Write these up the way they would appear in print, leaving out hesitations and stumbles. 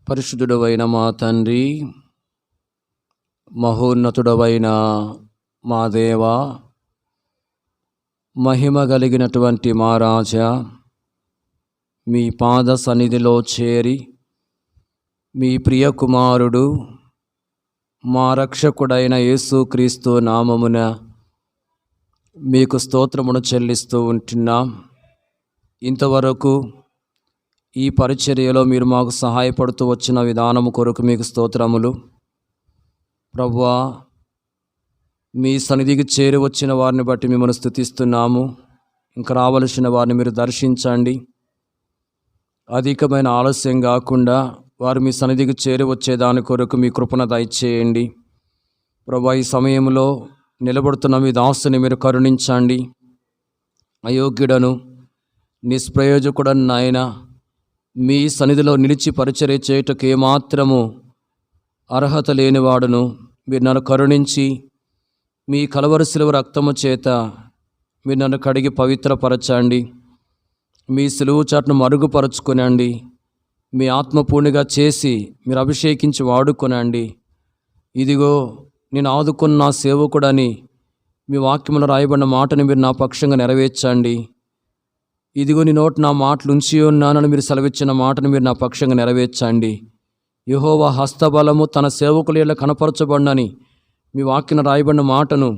పరిశుద్ధుడవైన మా తండ్రి, మహోన్నతుడవైన మా దేవ, మహిమ కలిగినటువంటి మా రాజా, మీ పాద సన్నిధిలో చేరి మీ ప్రియ కుమారుడు మా రక్షకుడైన యేసుక్రీస్తు నామమున మీకు స్తోత్రమును చెల్లిస్తూ ఉంటున్నాం. ఇంతవరకు ఈ పరిచర్యలో మీరు మాకు సహాయపడుతూ వచ్చిన విధానము కొరకు మీకు స్తోత్రములు. ప్రభువా, మీ సన్నిధికి చేరి వచ్చిన వారిని బట్టి మిమ్మల్ని స్తుతిస్తున్నాము. ఇంకా రావలసిన వారిని మీరు దర్శించండి. అధికమైన ఆలస్యం కాకుండా వారు మీ సన్నిధికి చేరి వచ్చేదాని కొరకు మీ కృపణ దయచేయండి. ప్రభువా, ఈ సమయంలో నిలబడుతున్న మీ దాసుని మీరు కరుణించండి. అయోగ్యుడను నిష్ప్రయోజకుడను నాయన, మీ సన్నిధిలో నిలిచి పరిచర్య చేయుటకు ఏమాత్రము అర్హత లేనివాడును. మీరు నన్ను కరుణించి మీ కలవరి శిలువ రక్తము చేత మీరు నన్ను కడిగి పవిత్రపరచండి. మీ శిలువ చాటును మరుగుపరచుకునండి. మీ ఆత్మపూర్ణిగా చేసి మీరు అభిషేకించి వాడుకొనండి. ఇదిగో నేను ఆదుకున్న నా సేవకుడని మీ వాక్యములో రాయబడిన మాటను మీరు నా పక్షంగా నెరవేర్చండి. ఇదిగో నీ నోటి నా మాటలు ఉంచి ఉన్నానని మీరు సెలవిచ్చిన మాటను మీరు నా పక్షంగా నెరవేర్చండి. యెహోవా హస్తబలము తన సేవకుల కనపరచబడినని మీ వాక్యను రాయబడిన మాటను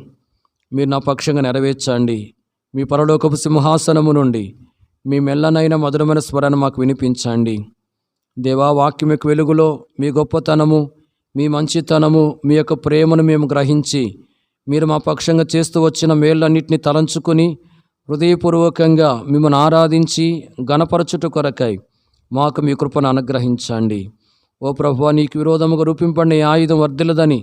మీరు నా పక్షంగా నెరవేర్చండి. మీ పరలోకపు సింహాసనము నుండి మీ మెల్లనైన మధురమైన స్వరాన్ని మాకు వినిపించండి. దేవా, వాక్యం యొక్క వెలుగులో మీ గొప్పతనము, మీ మంచితనము, మీ యొక్క ప్రేమను మేము గ్రహించి మీరు మా పక్షంగా చేస్తూ వచ్చిన మేళ్ళన్నింటినీ తలంచుకుని హృదయపూర్వకంగా మిమ్మల్ని ఆరాధించి గణపరచుట కొరకై మాకు మీ కృపను అనుగ్రహించండి. ఓ ప్రభువా, నీకు విరోధముగా రూపింపడిన ఈ ఆయుధం వర్ధిల్లదని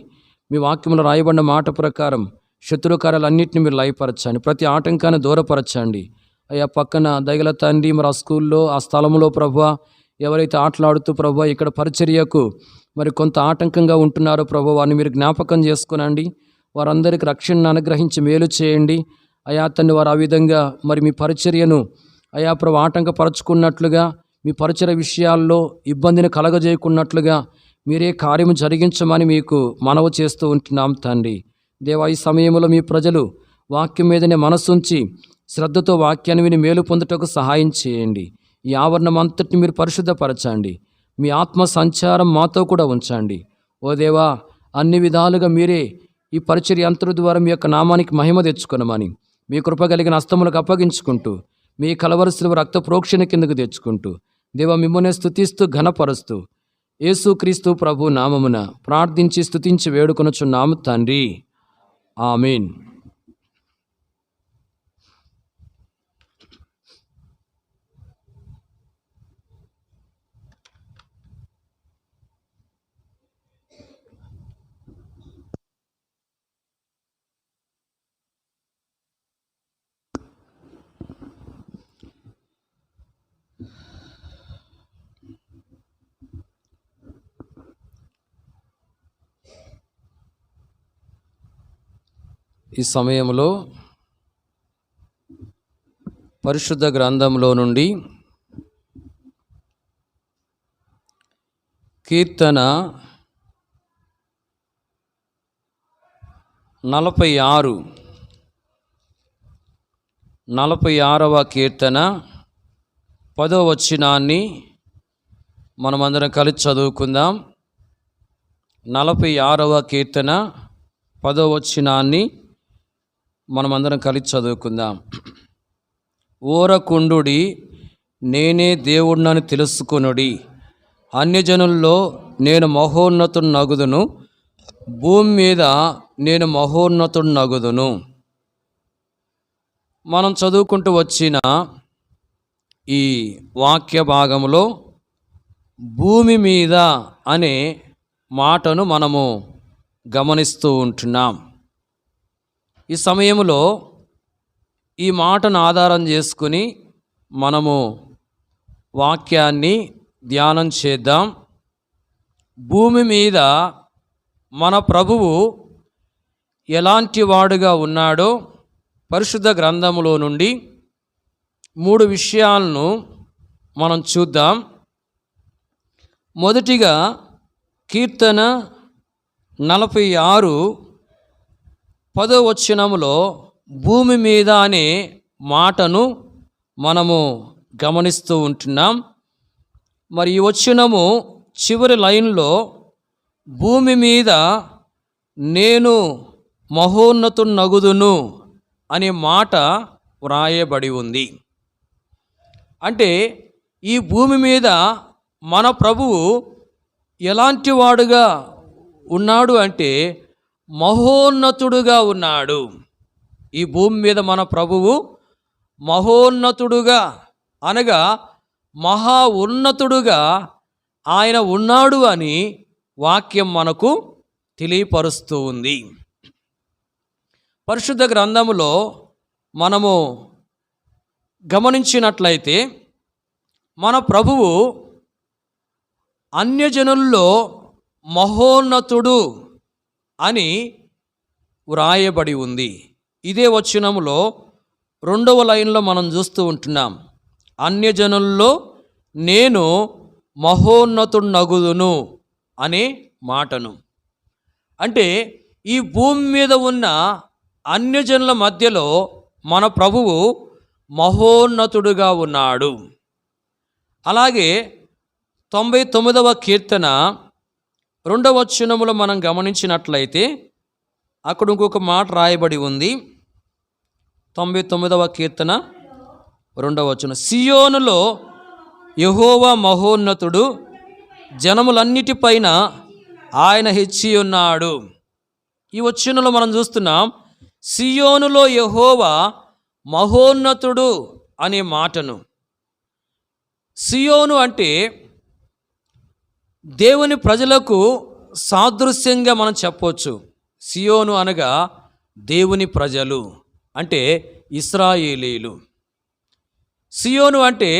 మీ వాక్యంలో రాయబడిన మాట ప్రకారం శత్రు కార్యాలన్నింటినీ మీరు లయపరచండి. ప్రతి ఆటంకాన్ని దూరపరచండి. అయ్యా, పక్కన దయగల తండ్రి, మరి ఆ స్కూల్లో ఆ స్థలంలో ప్రభువా ఎవరైతే ఆటలాడుతూ ప్రభువా ఇక్కడ పరిచర్యకు మరి కొంత ఆటంకంగా ఉంటున్నారో ప్రభువా, వారిని మీరు జ్ఞాపకం చేసుకునండి. వారందరికీ రక్షణను అనుగ్రహించి మేలు చేయండి. అయా తండ్రి, వారు ఆ విధంగా మరి మీ పరిచర్యను అయా ప్రభు ఆటంకపరచుకున్నట్లుగా, మీ పరిచర్య విషయాల్లో ఇబ్బందిని కలగజేయకున్నట్లుగా మీరే కార్యము జరిగించమని మీకు మనవి చేస్తూ ఉంటున్నాం తండ్రి. దేవా, ఈ సమయంలో మీ ప్రజలు వాక్యం మీదనే మనసుంచి శ్రద్ధతో వాక్యాన్ని విని మేలు పొందుటకు సహాయం చేయండి. ఈ ఆవరణం అంతటిని మీరు పరిశుద్ధపరచండి. మీ ఆత్మ సంచారం మాతో కూడా ఉంచండి. ఓ దేవా, అన్ని విధాలుగా మీరే ఈ పరిచర్య అంతరు ద్వారా మీ యొక్క నామానికి మహిమ తెచ్చుకొనమని మీ కృప కలిగిన హస్తములకు అప్పగించుకుంటూ మీ కలవరి శిలువ రక్త ప్రోక్షణ కిందకు తెచ్చుకుంటూ దేవా మిమ్మల్ని స్తుతిస్తూ ఘనపరుస్తూ యేసుక్రీస్తు ప్రభు నామమున ప్రార్థించి స్తుతించి వేడుకొనుచున్నాము తండ్రి. ఆమేన్. ఈ సమయంలో పరిశుద్ధ గ్రంథంలో నుండి కీర్తన 46వ కీర్తన 10వ వచనాన్ని మనమందరం కలిసి చదువుకుందాం. 46వ కీర్తన 10వ వచనాన్ని మనమందరం కలిసి చదువుకుందాం. ఊరకుండుడి, నేనే దేవుడినని తెలుసుకొనుడి. అన్యజనుల్లో నేను మహోన్నతుడు నగుదును, భూమి మీద నేను మహోన్నతుడు నగుదును. మనం చదువుకుంటూ వచ్చిన ఈ వాక్య భాగంలో భూమి మీద అనే మాటను మనము గమనిస్తూ ఉంటున్నాం. ఈ సమయంలో ఈ మాటను ఆధారం చేసుకుని మనము వాక్యాన్ని ధ్యానం చేద్దాం. భూమి మీద మన ప్రభువు ఎలాంటి వాడుగా ఉన్నాడో పరిశుద్ధ గ్రంథములో నుండి 3 విషయాలను మనం చూద్దాం. మొదటిగా కీర్తన 46 10వ వచనములో భూమి మీద అనే మాటను మనము గమనిస్తూ ఉంటున్నాం. మరి ఈ వచనము చివరి లైన్లో భూమి మీద నేను మహోన్నతునగుదును అనే మాట వ్రాయబడి ఉంది. అంటే ఈ భూమి మీద మన ప్రభువు ఎలాంటి వాడుగా ఉన్నాడు అంటే మహోన్నతుడుగా ఉన్నాడు. ఈ భూమి మీద మన ప్రభువు మహోన్నతుడుగా అనగా మహా ఉన్నతుడుగా ఆయన ఉన్నాడు అని వాక్యం మనకు తెలియపరుస్తూ ఉంది. పరిశుద్ధ గ్రంథములో మనము గమనించినట్లయితే మన ప్రభువు అన్యజనుల్లో మహోన్నతుడు అని వ్రాయబడి ఉంది. ఇదే వచనములో 2వ లైన్లో మనం చూస్తూ ఉంటున్నాం, అన్యజనుల్లో నేను మహోన్నతునగుదును అనే మాటను. అంటే ఈ భూమి మీద ఉన్న అన్యజనుల మధ్యలో మన ప్రభువు మహోన్నతుడుగా ఉన్నాడు. అలాగే 99వ కీర్తన 2వ వచనములో మనం గమనించినట్లయితే అక్కడ ఇంకొక మాట రాయబడి ఉంది. 99వ కీర్తన 2వ వచనం, సియోనులో యెహోవా మహోన్నతుడు, జనములన్నిటిపైన ఆయన హెచ్చి ఉన్నాడు. ఈ వచనంలో మనం చూస్తున్నాం సియోనులో యెహోవా మహోన్నతుడు అనే మాటను. సియోను అంటే దేవుని ప్రజలకు సాదృశ్యంగా మనం చెప్పవచ్చు. సియోను అనగా దేవుని ప్రజలు అంటే ఇశ్రాయేలీలు. సియోను అంటే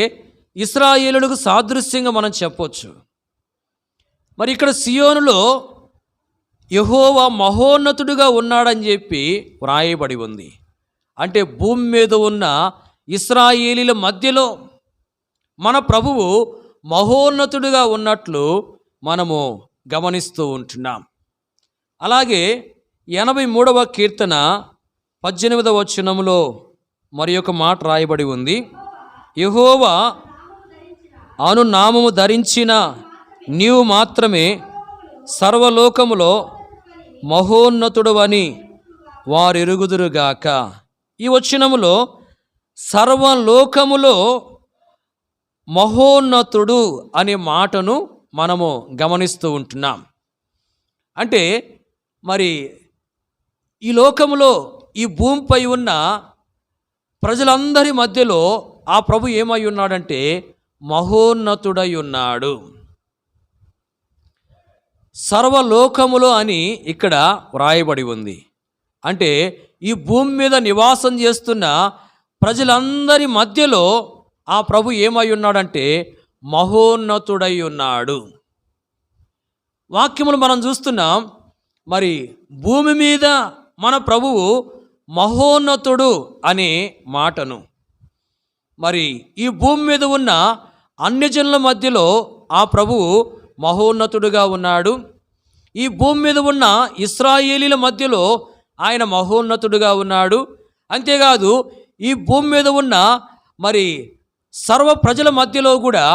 ఇశ్రాయేలులకు సాదృశ్యంగా మనం చెప్పవచ్చు. మరి ఇక్కడ సియోనులో యెహోవా మహోన్నతుడుగా ఉన్నాడని చెప్పి వ్రాయబడి ఉంది. అంటే భూమి మీద ఉన్న ఇశ్రాయేలీల మధ్యలో మన ప్రభువు మహోన్నతుడుగా ఉన్నట్లు మనము గమనిస్తూ ఉంటున్నాం. అలాగే 83వ కీర్తన 18వ వచనములో మరి ఒక మాట రాయబడి ఉంది, యెహోవా అను నామము ధరించిన నీవు మాత్రమే సర్వలోకములో మహోన్నతుడవని వారెరుగుదురుగాక. ఈ వచనములో సర్వలోకములో మహోన్నతుడు అనే మాటను మనము గమనిస్తూ ఉంటున్నాం. అంటే మరి ఈ లోకములో ఈ భూమిపై ఉన్న ప్రజలందరి మధ్యలో ఆ ప్రభు ఏమై ఉన్నాడంటే మహోన్నతుడై ఉన్నాడు. సర్వలోకములో అని ఇక్కడ వ్రాయబడి ఉంది. అంటే ఈ భూమి మీద నివాసం చేస్తున్న ప్రజలందరి మధ్యలో ఆ ప్రభు ఏమై ఉన్నాడంటే మహోన్నతుడై ఉన్నాడు. వాక్యములు మనం చూస్తున్నాం, మరి భూమి మీద మన ప్రభువు మహోన్నతుడు అనే మాటను, మరి ఈ భూమి మీద ఉన్న అన్యజనుల మధ్యలో ఆ ప్రభువు మహోన్నతుడుగా ఉన్నాడు. ఈ భూమి మీద ఉన్న ఇశ్రాయేలీల మధ్యలో ఆయన మహోన్నతుడుగా ఉన్నాడు. అంతేకాదు ఈ భూమి మీద ఉన్న మరి సర్వ ప్రజల మధ్యలో కూడా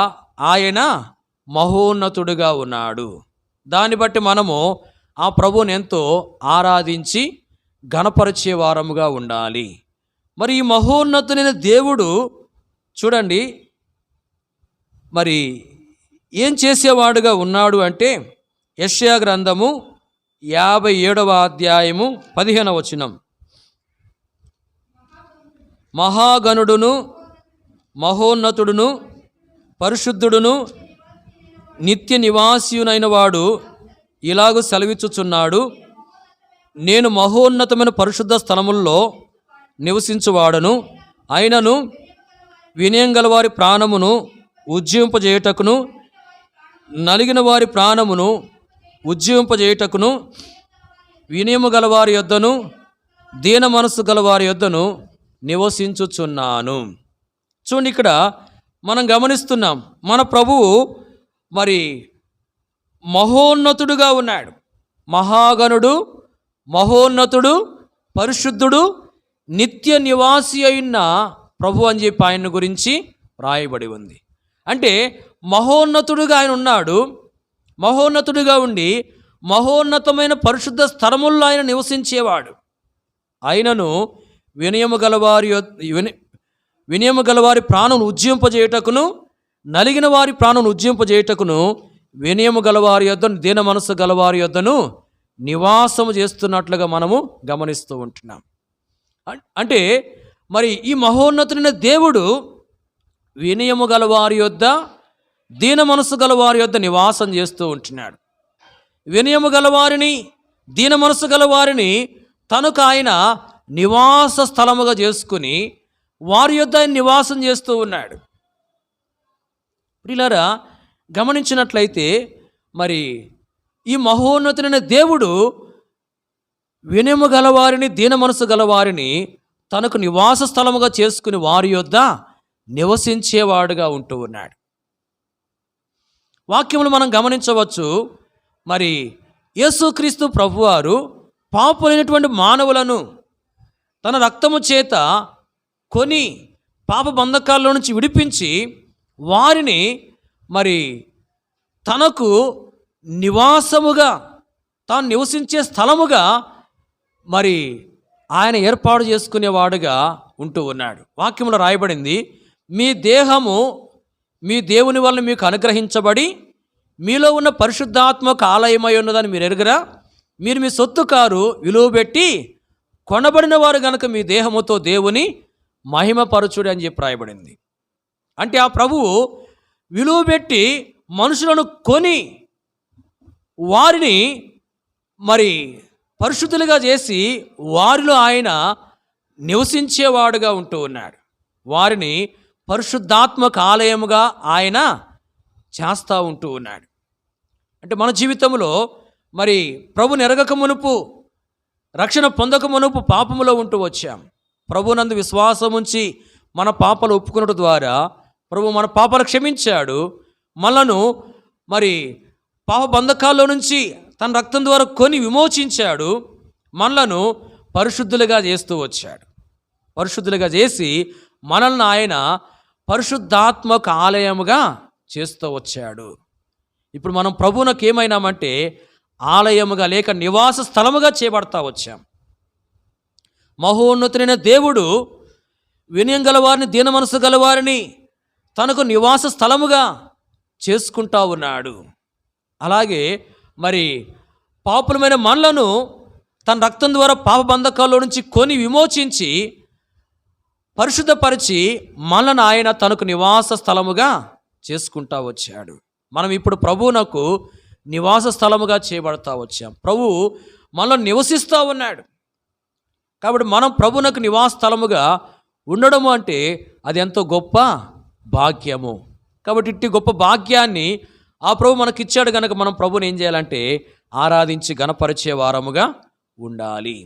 ఆయన మహోన్నతుడుగా ఉన్నాడు. దాన్ని బట్టి మనము ఆ ప్రభువుని ఎంతో ఆరాధించి ఘనపరిచే వారముగా ఉండాలి. మరి ఈ మహోన్నతుడైన దేవుడు చూడండి మరి ఏం చేసేవాడుగా ఉన్నాడు అంటే యెషయా గ్రంథము 57వ అధ్యాయము 15వ వచనం, మహాగణుడును మహోన్నతుడును పరిశుద్ధుడును నిత్య నివాసియునైన వాడు ఇలాగూ సెలవిచ్చుచున్నాడు, నేను మహోన్నతమైన పరిశుద్ధ స్థలముల్లో నివసించువాడను, అయినను వినయం గలవారి ప్రాణమును ఉజ్జీవింపజేయుటకును నలిగిన వారి ప్రాణమును ఉజ్జీవింపజేయుటకును వినయము గలవారి యొద్దను దీన మనస్సు గలవారి యొద్దను నివసించుచున్నాను. చూడండి, ఇక్కడ మనం గమనిస్తున్నాం మన ప్రభువు మరి మహోన్నతుడుగా ఉన్నాడు. మహాగణుడు, మహోన్నతుడు, పరిశుద్ధుడు, నిత్య నివాసి అయిన ప్రభు అని చెప్పి ఆయన గురించి రాయబడి ఉంది. అంటే మహోన్నతుడుగా ఆయన ఉన్నాడు. మహోన్నతుడిగా ఉండి మహోన్నతమైన పరిశుద్ధ స్థలముల్లో ఆయన నివసించేవాడు. ఆయనను వినయము గలవారి ప్రాణం ఉజ్జింపజేయుటకును, నలిగిన వారి ప్రాణం ఉజ్జింపజేయుటకును, వినయము గలవారి యొద్దను, దీన మనసు గలవారి యొద్దను నివాసము చేస్తున్నట్లుగా మనము గమనిస్తూ ఉంటున్నాం. అంటే మరి ఈ మహోన్నతుడైన దేవుడు వినయము గలవారి యొద్ద, దీన మనసు గలవారి యొద్ద నివాసం చేస్తూ ఉంటున్నాడు. వినయము గలవారిని, దీన మనసు గలవారిని తనకు ఆయన నివాస స్థలముగా చేసుకుని వారి యొద్ద ఆయన నివాసం చేస్తూ ఉన్నాడు. ప్రియులారా, గమనించినట్లయితే మరి ఈ మహోన్నతుడైన దేవుడు వినయము గలవారిని, దీన మనసు గలవారిని తనకు నివాస స్థలముగా చేసుకుని వారి యొద్ద నివసించేవాడుగా ఉంటూ ఉన్నాడు. వాక్యములు మనం గమనించవచ్చు. మరి యేసుక్రీస్తు ప్రభువారు పాపులైనటువంటి మానవులను తన రక్తము చేత కొని పాప బంధకాల్లో నుంచి విడిపించి వారిని మరి తనకు నివాసముగా, తాను నివసించే స్థలముగా మరి ఆయన ఏర్పాటు చేసుకునేవాడుగా ఉంటూ ఉన్నాడు. వాక్యములో రాయబడింది, మీ దేహము మీ దేవుని వల్ల మీకు అనుగ్రహించబడి మీలో ఉన్న పరిశుద్ధాత్మక ఆలయమై ఉన్నదని మీరు ఎరుగరా? మీరు మీ సొత్తు కారు విలువ పెట్టి కొనబడిన వారు గనుక మీ దేహముతో దేవుని మహిమపరచుడి అని చెప్పి రాయబడింది. అంటే ఆ ప్రభువు విలువ పెట్టి మనుషులను కొని వారిని మరి పరిశుద్ధులుగా చేసి వారిలో ఆయన నివసించేవాడుగా ఉంటూ ఉన్నాడు. వారిని పరిశుద్ధాత్మక ఆలయముగా ఆయన చేస్తూ ఉంటూ ఉన్నాడు. అంటే మన జీవితంలో మరి ప్రభుని ఎరగక మునుపు, రక్షణ పొందక మునుపు పాపములో ఉంటూ వచ్చాం. ప్రభునందు విశ్వాసం ఉంచి మన పాపాలు ఒప్పుకున్నట్టు ద్వారా ప్రభు మన పాపాలు క్షమించాడు. మనలను మరి పాప బంధకాల్లో నుంచి తన రక్తం ద్వారా కొని విమోచించాడు. మనలను పరిశుద్ధులుగా చేస్తూ వచ్చాడు. పరిశుద్ధులుగా చేసి మనల్ని ఆయన పరిశుద్ధాత్మక ఆలయముగా చేస్తూ వచ్చాడు. ఇప్పుడు మనం ప్రభువునకు ఏమైనామంటే ఆలయముగా లేక నివాస స్థలముగా చేయబడతా వచ్చాం. మహోన్నతుడైన దేవుడు వినయం గలవారిని, దీన మనసు గలవారిని తనకు నివాస స్థలముగా చేసుకుంటా ఉన్నాడు. అలాగే మరి పాపులమైన మనలను తన రక్తం ద్వారా పాప బంధకాల్లో నుంచి కొని విమోచించి పరిశుద్ధపరిచి మనలను ఆయన తనకు నివాస స్థలముగా చేసుకుంటా వచ్చాడు. మనం ఇప్పుడు ప్రభువునకు నివాస స్థలముగా చేయబడతా వచ్చాం. ప్రభువు మనలో నివసిస్తూ ఉన్నాడు. కాబట్టి మనం ప్రభువునకు నివాస స్థలముగా ఉండడము అంటే అది ఎంతో గొప్ప భాగ్యము. కాబట్టి ఇట్టి గొప్ప భాగ్యాన్ని ఆ ప్రభు మనకిచ్చాడు కనుక మనం ప్రభుని ఏం చేయాలంటే ఆరాధించి గణపరిచే వారముగా ఉండాలి.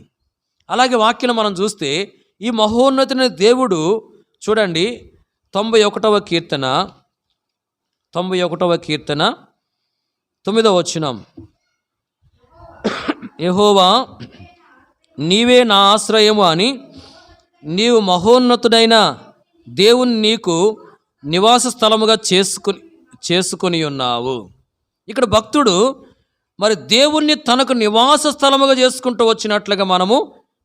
అలాగే వాక్యం మనం చూస్తే ఈ మహోన్నతుని దేవుడు చూడండి, 91వ కీర్తన 9వ వచనం, యెహోవా నీవే నా ఆశ్రయము అని నీవు మహోన్నతుడైన దేవుని నీకు నివాస స్థలముగా చేసుకొని ఉన్నావు. ఇక్కడ భక్తుడు మరి దేవుణ్ణి తనకు నివాస స్థలముగా చేసుకుంటూ వచ్చినట్లుగా మనము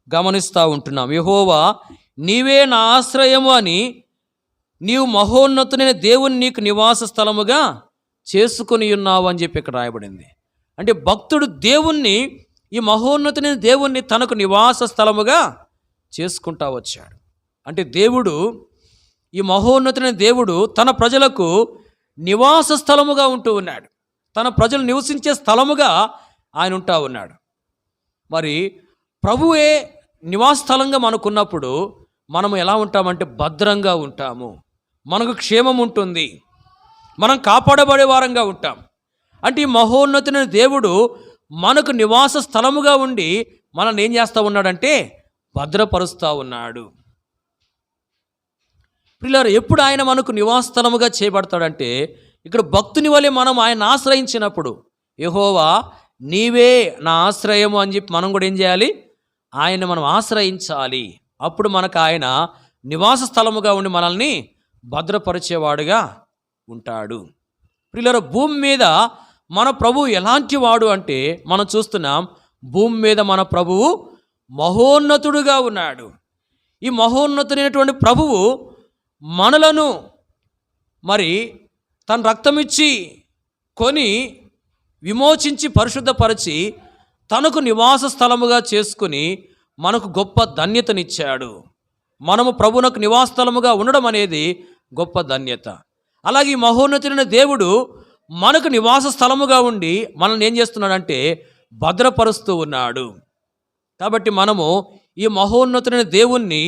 గమనిస్తూ ఉంటున్నాం. యెహోవా నీవే నా ఆశ్రయము అని నీవు మహోన్నతుడైన దేవుని నీకు నివాస స్థలముగా చేసుకొని ఉన్నావు అని చెప్పి ఇక్కడ రాయబడింది. అంటే భక్తుడు దేవుణ్ణి, ఈ మహోన్నతుడైన దేవుణ్ణి తనకు నివాస స్థలముగా చేసుకుంటా వచ్చాడు. అంటే దేవుడు, ఈ మహోన్నతుడైన దేవుడు తన ప్రజలకు నివాస స్థలముగా ఉంటూ ఉన్నాడు. తన ప్రజలు నివసించే స్థలముగా ఆయన ఉంటా ఉన్నాడు. మరి ప్రభువే నివాస స్థలంగా మనకున్నప్పుడు మనము ఎలా ఉంటామంటే భద్రంగా ఉంటాము, మనకు క్షేమం ఉంటుంది, మనం కాపాడబడే వారంగా ఉంటాం. అంటే ఈ మహోన్నతుడైన దేవుడు మనకు నివాస స్థలముగా ఉండి మనల్ని ఏం చేస్తూ ఉన్నాడంటే భద్రపరుస్తూ ఉన్నాడు. పిల్లలు, ఎప్పుడు ఆయన మనకు నివాస స్థలముగా చేయబడతాడంటే ఇక్కడ భక్తుని వలె మనం ఆయన ఆశ్రయించినప్పుడు, యెహోవా నీవే నా ఆశ్రయము అని చెప్పి మనం కూడా ఏం చేయాలి? ఆయన మనం ఆశ్రయించాలి. అప్పుడు మనకు ఆయన నివాస స్థలముగా ఉండి మనల్ని భద్రపరిచేవాడుగా ఉంటాడు. ప్రియులారా, భూమి మీద మన ప్రభువు ఎలాంటి వాడు అంటే మనం చూస్తున్నాం, భూమి మీద మన ప్రభువు మహోన్నతుడుగా ఉన్నాడు. ఈ మహోన్నతుడైనటువంటి ప్రభువు మనలను మరి తన రక్తమిచ్చి కొని విమోచించి పరిశుద్ధపరిచి తనకు నివాస స్థలముగా చేసుకుని మనకు గొప్ప ధన్యతనిచ్చాడు. మనము ప్రభువునకు నివాస స్థలముగా ఉండడం అనేది గొప్ప ధన్యత. అలాగే ఈ మహోన్నతుడైన దేవుడు మనకు నివాస స్థలముగా ఉండి మనల్ని ఏం చేస్తున్నాడంటే భద్రపరుస్తూ ఉన్నాడు. కాబట్టి మనము ఈ మహోన్నతుడైన దేవుణ్ణి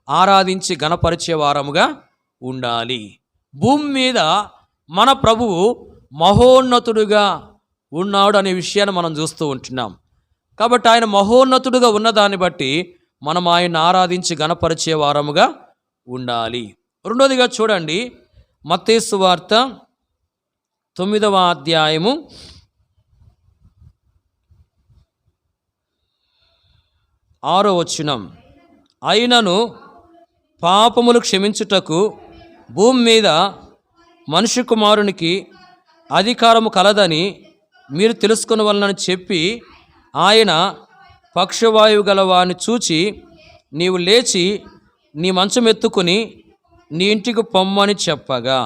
ఆరాధించి గణపరిచే వారముగా ఉండాలి. భూమి మీద మన ప్రభువు మహోన్నతుడుగా ఉన్నాడు అనే విషయాన్ని మనం చూస్తూ ఉంటున్నాం. కాబట్టి ఆయన మహోన్నతుడుగా ఉన్నదాన్ని బట్టి మనం ఆయన ఆరాధించి గణపరిచే వారముగా ఉండాలి. రెండోదిగా చూడండి, మత్తయి సువార్త 9వ అధ్యాయము 6వ వచనం. అయినను పాపములు క్షమించుటకు భూమి మీద మనుష్య కుమారునికి అధికారము కలదని మీరు తెలుసుకొనవలనని చెప్పి ఆయన పక్షవాయువు గల వాని చూచి, నీవు లేచి నీ మంచం ఎత్తుకుని నీ ఇంటికి పొమ్మని చెప్పగా,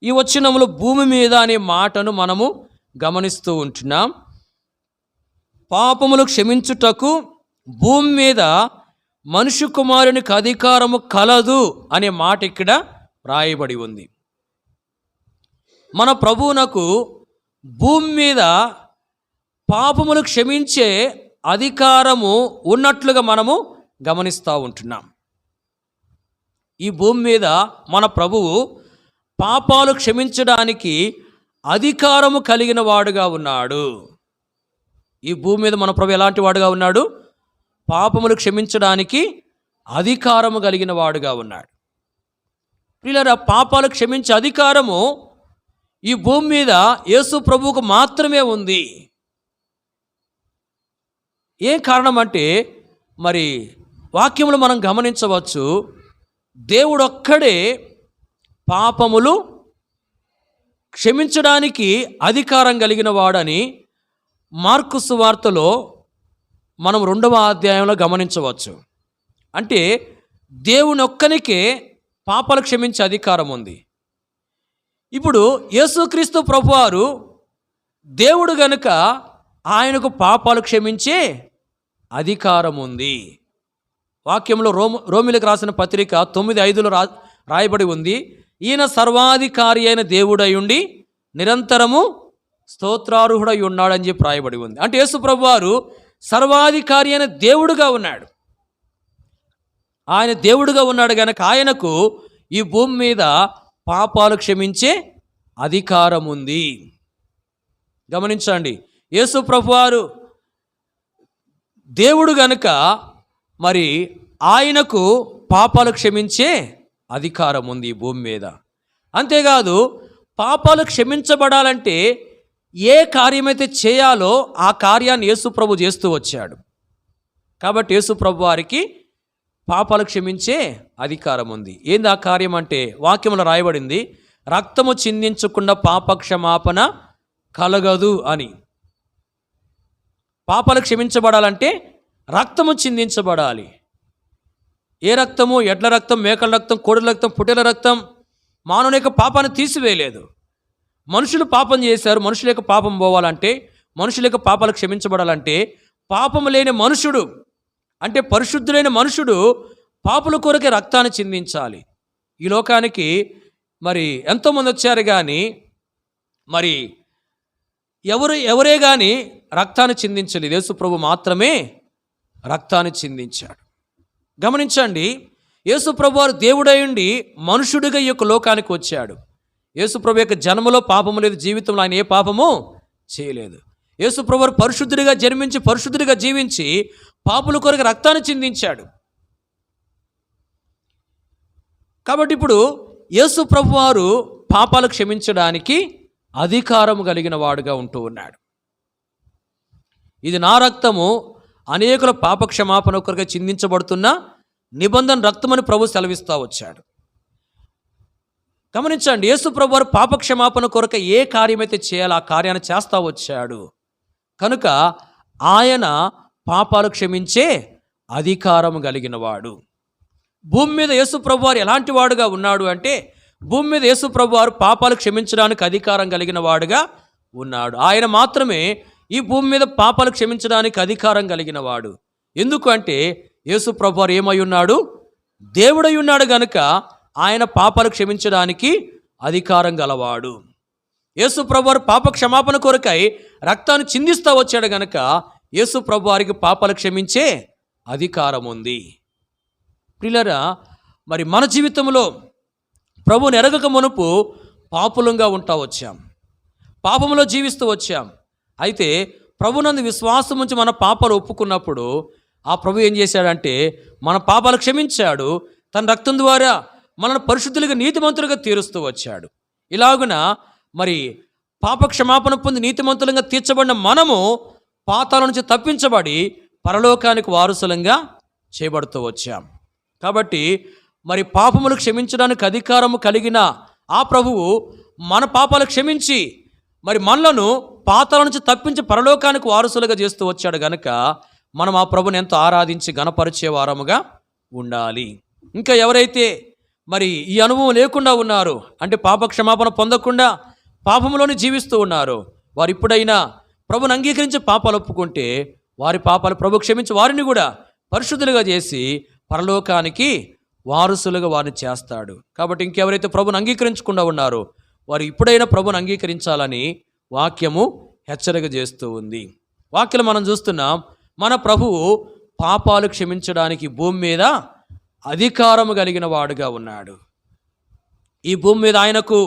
ఈ వచనములు భూమి మీద అనే మాటను మనము గమనిస్తూ ఉంటున్నాం. పాపములు క్షమించుటకు భూమి మీద మనుష్య కుమారునికి అధికారము కలదు అనే మాట ఇక్కడ రాయబడి ఉంది. మన ప్రభువునకు భూమి మీద పాపములు క్షమించే అధికారము ఉన్నట్లుగా మనము గమనిస్తూ ఉంటున్నాం. ఈ భూమి మీద మన ప్రభువు పాపాలు క్షమించడానికి అధికారము కలిగిన వాడుగా ఉన్నాడు. ఈ భూమి మీద మన ప్రభు ఎలాంటి వాడుగా ఉన్నాడు? పాపములు క్షమించడానికి అధికారము కలిగిన వాడుగా ఉన్నాడు. ప్రియులారా, పాపాలు క్షమించే అధికారము ఈ భూమి మీద యేసు ప్రభువుకు మాత్రమే ఉంది. ఏం కారణం అంటే, మరి వాక్యములు మనం గమనించవచ్చు, దేవుడొక్కడే పాపములు క్షమించడానికి అధికారం కలిగిన వాడని మార్కు సువార్తలో మనం 2వ అధ్యాయంలో గమనించవచ్చు. అంటే దేవుని ఒక్కనికే పాపాలు క్షమించే అధికారం ఉంది. ఇప్పుడు యేసుక్రీస్తు ప్రభువారు దేవుడు గనుక ఆయనకు పాపాలు క్షమించే అధికారం ఉంది. వాక్యంలో రోమిలకు రాసిన పత్రిక 9:5లో రాయబడి ఉంది, ఈయన సర్వాధికారి అయిన దేవుడై ఉండి నిరంతరము స్తోత్రార్హుడై ఉన్నాడని చెప్పి రాయబడి ఉంది. అంటే యేసు ప్రభువారు సర్వాధికారి అయిన దేవుడుగా ఉన్నాడు. ఆయన దేవుడుగా ఉన్నాడు గనక ఆయనకు ఈ భూమి మీద పాపాలు క్షమించే అధికారం ఉంది. గమనించండి, యేసు ప్రభువారు దేవుడు గనుక మరి ఆయనకు పాపాలు క్షమించే అధికారం ఉంది ఈ భూమి మీద. అంతేకాదు, పాపాలు క్షమించబడాలంటే ఏ కార్యమైతే చేయాలో ఆ కార్యాన్ని యేసు ప్రభు చేస్తూ వచ్చాడు. కాబట్టి యేసు ప్రభు వారికి పాపాలు క్షమించే అధికారం ఉంది. ఏంది ఆ కార్యం అంటే, వాక్యంలో రాయబడింది, రక్తము చిందించకుండా పాపక్షమాపణ కలగదు అని. పాపాలు క్షమించబడాలంటే రక్తము చిందించబడాలి. ఏ రక్తము? ఎడ్ల రక్తం, మేకల రక్తం, కోడెల రక్తం, పుట్టెల రక్తం మానవుని యొక్క పాపాన్ని తీసివేయలేదు. మనుషులు పాపం చేశారు. మనుషుల యొక్క పాపం పోవాలంటే, మనుషుల యొక్క పాపాలు క్షమించబడాలంటే పాపము లేని మనుషుడు అంటే పరిశుద్ధులైన మనుషుడు పాపుల కొరకే రక్తాన్ని చిందించాలి. ఈ లోకానికి మరి ఎంతోమంది వచ్చారు, కానీ మరి ఎవరే కానీ రక్తాన్ని చిందించలేదు. యేసు ప్రభు మాత్రమే రక్తాన్ని చిందించాడు. గమనించండి, యేసు ప్రభు వారు దేవుడై ఉండి మనుషుడిగా ఈ యొక్క లోకానికి వచ్చాడు. యేసు ప్రభు యొక్క జన్మలో పాపము లేదు, జీవితంలో ఆయన ఏ పాపము చేయలేదు. యేసు ప్రభు వారు పరిశుద్ధుడిగా జన్మించి పరిశుద్ధుడిగా జీవించి పాపుల కొరకు రక్తాన్ని చిందించాడు. కాబట్టి ఇప్పుడు యేసు ప్రభు వారు పాపాలు క్షమించడానికి అధికారం కలిగిన వాడుగా ఉంటూ ఉన్నాడు. ఇది నా రక్తము, అనేకుల పాపక్షమాపణ కొరకై చిందించబడుతున్న నిబంధన రక్తమని ప్రభు సెలవిస్తూ వచ్చాడు. గమనించండి, యేసు ప్రభు వారు పాపక్షమాపణ కొరకై ఏ కార్యమైతే చేయాలో ఆ కార్యాన్ని చేస్తూ వచ్చాడు. కనుక ఆయన పాపాలు క్షమించే అధికారం కలిగిన వాడు. భూమి మీద యేసు ప్రభు వారు ఎలాంటి వాడుగా ఉన్నాడు అంటే, భూమి మీద యేసు ప్రభు వారు పాపాలు క్షమించడానికి అధికారం కలిగిన వాడుగా ఉన్నాడు. ఆయన మాత్రమే ఈ భూమి మీద పాపాలు క్షమించడానికి అధికారం కలిగిన వాడు. ఎందుకు అంటే యేసు ప్రభు వారు ఏమై ఉన్నాడు? దేవుడై ఉన్నాడు గనుక ఆయన పాపాలు క్షమించడానికి అధికారం గలవాడు. యేసు ప్రభు వారు పాప క్షమాపణ కొరకై రక్తాన్ని చిందిస్తూ వచ్చాడు గనుక యేసు ప్రభు వారికి పాపాలు క్షమించే అధికారం ఉంది. ప్రియులారా, మరి మన జీవితంలో ప్రభువుని ఎరగక మునుపు పాపులంగా ఉంటా వచ్చాం, పాపంలో జీవిస్తూ వచ్చాం. అయితే ప్రభునందు విశ్వాసం ఉంచి మన పాపాలు ఒప్పుకున్నప్పుడు ఆ ప్రభు ఏం చేశాడంటే మన పాపాలు క్షమించాడు. తన రక్తం ద్వారా మనల్ని పరిశుద్ధులుగా నీతిమంతులుగా తీరుస్తూ వచ్చాడు. ఇలాగున మరి పాప క్షమాపణ పొంది నీతిమంతులుగా తీర్చబడిన మనము పాతాల నుంచి తప్పించబడి పరలోకానికి వారసులంగా చేయబడుతూ వచ్చాం. కాబట్టి మరి పాపములు క్షమించడానికి అధికారము కలిగిన ఆ ప్రభువు మన పాపాలు క్షమించి మరి మనలను పాతాల నుంచి తప్పించి పరలోకానికి వారసులుగా చేస్తూ వచ్చాడు గనుక మనం ఆ ప్రభుని ఎంతో ఆరాధించి గణపరిచే వారముగా ఉండాలి. ఇంకా ఎవరైతే మరి ఈ అనుభవం లేకుండా ఉన్నారు అంటే పాప క్షమాపణ పొందకుండా పాపంలోనే జీవిస్తూ ఉన్నారు, వారు ఇప్పుడైనా ప్రభుని అంగీకరించి పాపాలు ఒప్పుకుంటే వారి పాపాలు ప్రభు క్షమించి వారిని కూడా పరిశుద్ధులుగా చేసి పరలోకానికి వారసులుగా వారిని చేస్తాడు. కాబట్టి ఇంకెవరైతే ప్రభుని అంగీకరించకుండా ఉన్నారో వారు ఇప్పుడైనా ప్రభుని అంగీకరించాలని వాక్యము హెచ్చరిక చేస్తూ ఉంది. వాక్యం మనం చూస్తున్నాం, మన ప్రభువు పాపాలు క్షమించడానికి భూమి మీద అధికారము కలిగిన వాడుగా ఉన్నాడు. ఈ భూమి మీద ఆయనకు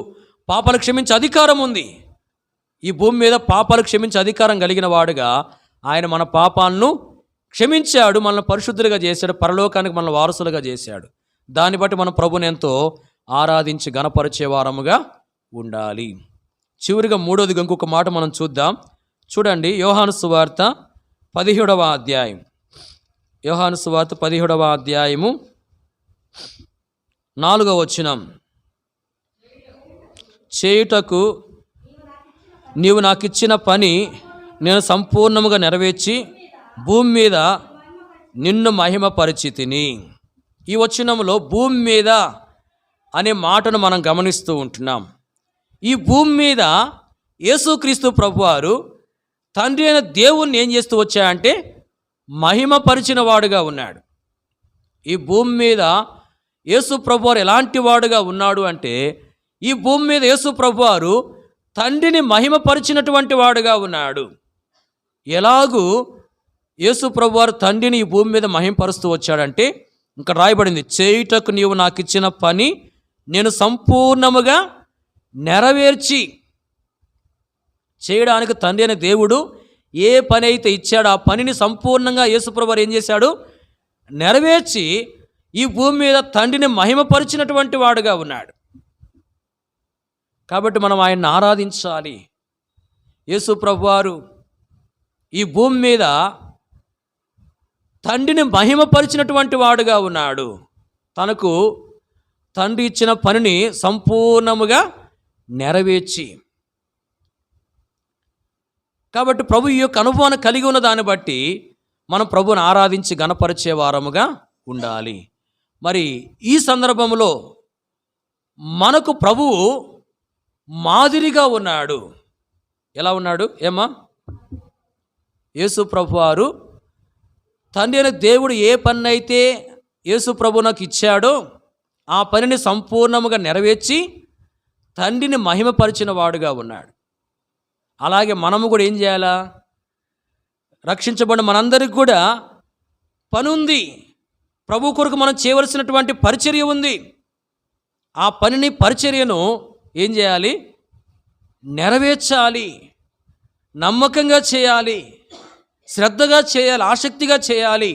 పాపాలు క్షమించే అధికారం ఉంది. ఈ భూమి మీద పాపాలు క్షమించే అధికారం కలిగిన వాడుగా ఆయన మన పాపాలను క్షమించాడు, మనల్ని పరిశుద్ధులుగా చేశాడు, పరలోకానికి మనల్ని వారసులుగా చేశాడు. దాన్ని బట్టి మనం ప్రభుని ఎంతో ఆరాధించి గణపరిచే వారముగా ఉండాలి. చివరిగా మూడోదిగా ఇంకొక మాట మనం చూద్దాం. చూడండి, యోహాను సువార్త 17వ అధ్యాయం. యోహాను సువార్త 17వ అధ్యాయము 4వ వచనం. చేయుటకు నీవు నాకు ఇచ్చిన పని నేను సంపూర్ణముగా నెరవేర్చి భూమి మీద నిన్ను మహిమపరిచితిని. ఈ వచనంలో భూమి మీద అనే మాటను మనం గమనిస్తూ ఉంటున్నాం. ఈ భూమి మీద యేసుక్రీస్తు ప్రభువారు తండ్రి అయిన దేవుణ్ణి ఏం చేస్తూ వచ్చాడంటే మహిమపరిచిన వాడుగా ఉన్నాడు. ఈ భూమి మీద యేసు ప్రభువారు ఎలాంటి వాడుగా ఉన్నాడు అంటే ఈ భూమి మీద యేసు ప్రభువారు తండ్రిని మహిమపరిచినటువంటి వాడుగా ఉన్నాడు. ఎలాగూ యేసు ప్రభువారు తండ్రిని ఈ భూమి మీద మహిమపరుస్తూ వచ్చాడంటే ఇంకా రాయబడింది, చేయుటకు నీవు నాకు ఇచ్చిన పని నేను సంపూర్ణముగా నెరవేర్చి. చేయడానికి తండ్రి అయిన దేవుడు ఏ పని అయితే ఇచ్చాడో ఆ పనిని సంపూర్ణంగా యేసు ప్రభువారు ఏం చేశాడు? నెరవేర్చి ఈ భూమి మీద తండ్రిని మహిమపరిచినటువంటి వాడుగా ఉన్నాడు. కాబట్టి మనం ఆయన్ని ఆరాధించాలి. యేసు ప్రభువారు ఈ భూమి మీద తండ్రిని మహిమపరిచినటువంటి వాడుగా ఉన్నాడు. తనకు తండ్రి ఇచ్చిన పనిని సంపూర్ణముగా నెరవేర్చి. కాబట్టి ప్రభు ఈ యొక్క అనుభవాన్ని కలిగి ఉన్న దాన్ని బట్టి మనం ప్రభువుని ఆరాధించి గణపరిచే వారముగా ఉండాలి. మరి ఈ సందర్భంలో మనకు ప్రభువు మాదిరిగా ఉన్నాడు. ఎలా ఉన్నాడు? ఏమా, యేసు ప్రభువారు తండ్రి అయిన దేవుడు ఏ పని అయితే యేసు ప్రభు నాకు ఇచ్చాడో ఆ పనిని సంపూర్ణముగా నెరవేర్చి తండ్రిని మహిమపరిచిన వాడుగా ఉన్నాడు. అలాగే మనము కూడా ఏం చేయాలా? రక్షించబడిన మనందరికి కూడా పని ఉంది. ప్రభు కొరకు మనం చేయవలసినటువంటి పరిచర్య ఉంది. ఆ పనిని పరిచర్యను ఏం చేయాలి? నెరవేర్చాలి, నమ్మకంగా చేయాలి, శ్రద్ధగా చేయాలి, ఆసక్తిగా చేయాలి.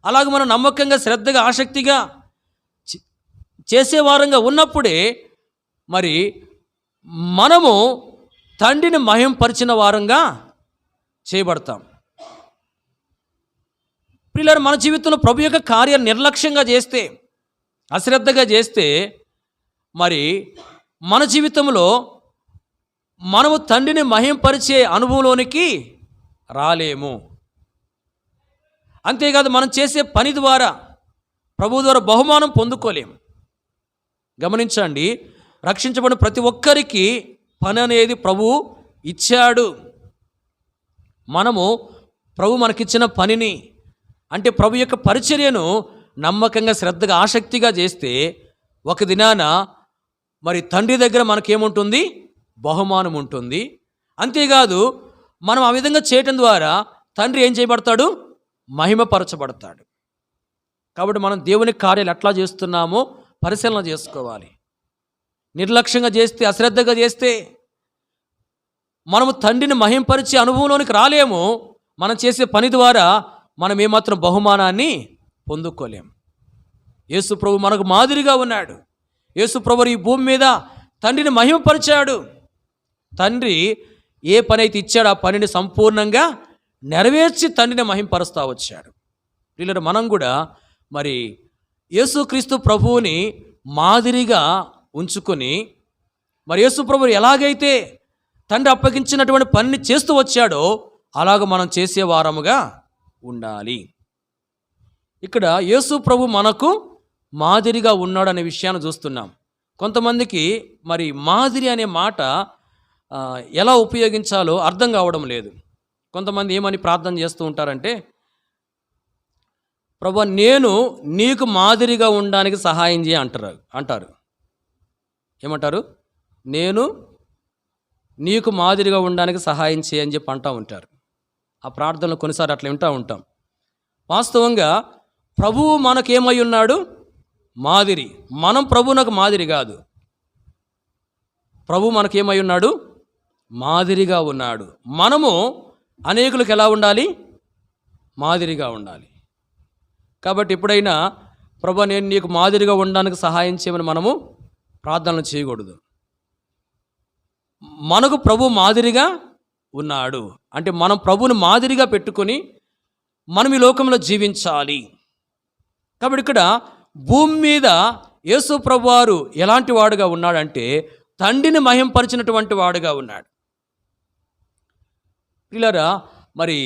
అలాగే మనం నమ్మకంగా, శ్రద్ధగా, ఆసక్తిగా చేసేవారంగా ఉన్నప్పుడే మరి మనము తండ్రిని మహింపరిచిన వారంగా చేయబడతాం. ప్రియులారా, మన జీవితంలో ప్రభు యొక్క కార్యాన్ని నిర్లక్ష్యంగా చేస్తే, అశ్రద్ధగా చేస్తే, మరి మన జీవితంలో మనము తండ్రిని మహింపరిచే అనుభవంలోనికి రాలేము. అంతేకాదు, మనం చేసే పని ద్వారా ప్రభు ద్వారా బహుమానం పొందుకోలేము. గమనించండి, రక్షించబడిన ప్రతి ఒక్కరికి పని అనేది ప్రభు ఇచ్చాడు. మనము ప్రభు మనకిచ్చిన పనిని, అంటే ప్రభు యొక్క పరిచర్యను నమ్మకంగా, శ్రద్ధగా, ఆసక్తిగా చేస్తే ఒక దినాన మరి తండ్రి దగ్గర మనకేముంటుంది? బహుమానం ఉంటుంది. అంతేకాదు, మనం ఆ విధంగా చేయటం ద్వారా తండ్రి ఏం చేయబడతాడు? మహిమపరచబడతాడు. కాబట్టి మనం దేవుని కార్యాలు ఎట్లా చేస్తున్నామో పరిశీలన చేసుకోవాలి. నిర్లక్ష్యంగా చేస్తే, అశ్రద్ధగా చేస్తే మనము తండ్రిని మహింపరిచే అనుభవంలోనికి రాలేము. మనం చేసే పని ద్వారా మనం ఏమాత్రం బహుమానాన్ని పొందుకోలేము. యేసు ప్రభు మనకు మాదిరిగా ఉన్నాడు. యేసు ప్రభు ఈ భూమి మీద తండ్రిని మహిమపరిచాడు. తండ్రి ఏ పని అయితే ఇచ్చాడో ఆ పనిని సంపూర్ణంగా నెరవేర్చి తండ్రిని మహింపరుస్తూ వచ్చాడు. వీళ్ళ మనం కూడా మరి యేసుక్రీస్తు ప్రభువుని మాదిరిగా ఉంచుకొని, మరి యేసు ప్రభువు ఎలాగైతే తండ్రి అప్పగించినటువంటి పనిని చేస్తూ వచ్చాడో అలాగ మనం చేసే వారముగా ఉండాలి. ఇక్కడ యేసు ప్రభు మనకు మాదిరిగా ఉన్నాడు అనే విషయాన్ని చూస్తున్నాం. కొంతమందికి మరి మాదిరి అనే మాట ఎలా ఉపయోగించాలో అర్థం కావడం లేదు. కొంతమంది ఏమని ప్రార్థన చేస్తూ ఉంటారంటే, ప్రభు నేను నీకు మాదిరిగా ఉండడానికి సహాయం చేయ అంటారు. ఏమంటారు? నేను నీకు మాదిరిగా ఉండడానికి సహాయం చేయని చెప్పి అంటూ ఉంటారు. ఆ ప్రార్థనలు కొన్నిసార్లు అట్లా వింటూ ఉంటాం. వాస్తవంగా ప్రభువు మనకేమై ఉన్నాడు? మాదిరి. మనం ప్రభువునకు మాదిరి కాదు. ప్రభు మనకేమై ఉన్నాడు? మాదిరిగా ఉన్నాడు. మనము అనేకులకు ఎలా ఉండాలి? మాదిరిగా ఉండాలి. కాబట్టి ఎప్పుడైనా ప్రభు నేను నీకు మాదిరిగా ఉండడానికి సహాయం చేయమని మనము ప్రార్థనలు చేయకూడదు. మనకు ప్రభు మాదిరిగా ఉన్నాడు అంటే మనం ప్రభువుని మాదిరిగా పెట్టుకొని మనం ఈ లోకంలో జీవించాలి. కాబట్టి ఇక్కడ భూమి మీద యేసు ప్రభువారు ఎలాంటి వాడుగా ఉన్నాడంటే తండ్రిని మహింపరిచినటువంటి వాడుగా ఉన్నాడు. పిల్లరా, మరి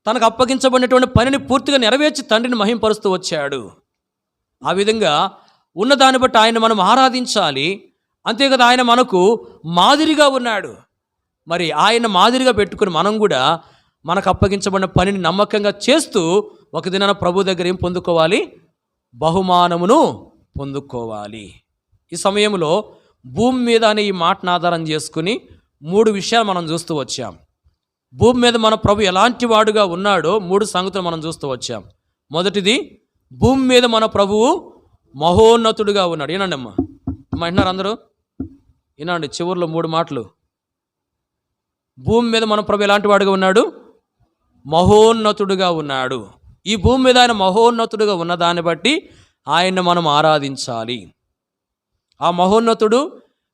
తనకు అప్పగించబడినటువంటి పనిని పూర్తిగా నెరవేర్చి తండ్రిని మహింపరుస్తూ వచ్చాడు. ఆ విధంగా ఉన్నదాన్ని బట్టి ఆయన మనం ఆరాధించాలి. అంతేకాదు, ఆయన మనకు మాదిరిగా ఉన్నాడు. మరి ఆయన మాదిరిగా పెట్టుకుని మనం కూడా మనకు అప్పగించబడిన పనిని నమ్మకంగా చేస్తూ ఒక దినాన ప్రభు దగ్గర ఏం పొందుకోవాలి? బహుమానమును పొందుకోవాలి. ఈ సమయంలో భూమి మీద అనే ఈ మాటను ఆధారం చేసుకుని 3 విషయాలు మనం చూస్తూ వచ్చాం. భూమి మీద మన ప్రభు ఎలాంటి వాడుగా ఉన్నాడో 3 సంగతులు మనం చూస్తూ వచ్చాం. మొదటిది, భూమి మీద మన ప్రభువు మహోన్నతుడుగా ఉన్నాడు. ఏనండి అమ్మా వింటున్నారు అందరూ? వినండి, చివరిలో 3 మాటలు. భూమి మీద మన ప్రభు ఎలాంటి వాడుగా ఉన్నాడు? మహోన్నతుడుగా ఉన్నాడు. ఈ భూమి మీద ఆయన మహోన్నతుడుగా ఉన్న దాన్ని బట్టి ఆయన్ని మనం ఆరాధించాలి. ఆ మహోన్నతుడు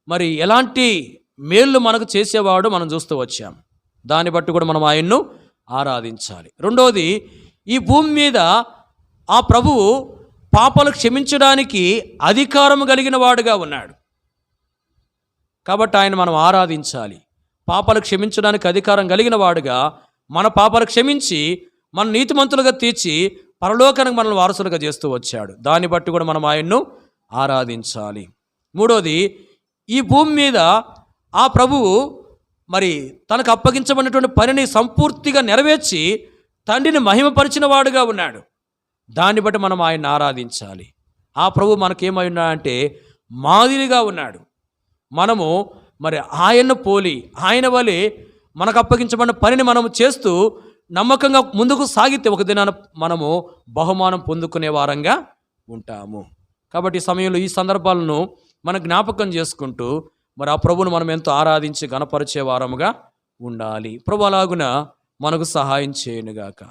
మరి ఎలాంటి మేళ్ళు మనకు చేసేవాడు మనం చూస్తూ వచ్చాం. దాన్ని బట్టి కూడా మనం ఆయన్ను ఆరాధించాలి. రెండవది, ఈ భూమి మీద ఆ ప్రభువు పాపాలు క్షమించడానికి అధికారం కలిగిన వాడుగా ఉన్నాడు. కాబట్టి ఆయన మనం ఆరాధించాలి. పాపాలు క్షమించడానికి అధికారం కలిగిన వాడుగా మన పాపాలు క్షమించి మన నీతిమంతులుగా తీర్చి పరలోకానికి మనల్ని వారసులుగా చేస్తూ వచ్చాడు. దాన్ని బట్టి కూడా మనం ఆయన్ను ఆరాధించాలి. మూడోది, ఈ భూమి మీద ఆ ప్రభువు మరి తనకు అప్పగించబడినటువంటి పనిని సంపూర్తిగా నెరవేర్చి తండ్రిని మహిమపరిచిన వాడుగా ఉన్నాడు. దాన్ని బట్టి మనం ఆయన్ని ఆరాధించాలి. ఆ ప్రభు మనకేమై ఉన్నాడంటే మాదిరిగా ఉన్నాడు. మనము మరి ఆయన్ను పోలి ఆయన వలె మనకు అప్పగించబడిన పనిని మనము చేస్తూ నమ్మకంగా ముందుకు సాగితే ఒక దినాన మనము బహుమానం పొందుకునే వారంగా ఉంటాము. కాబట్టి ఈ సమయంలో ఈ సందర్భాలను మన జ్ఞాపకం చేసుకుంటూ మరి ఆ ప్రభువును మనం ఎంతో ఆరాధించి గణపరిచే వారముగా ఉండాలి. ప్రభు అలాగున మనకు సహాయం చేయనుగాక.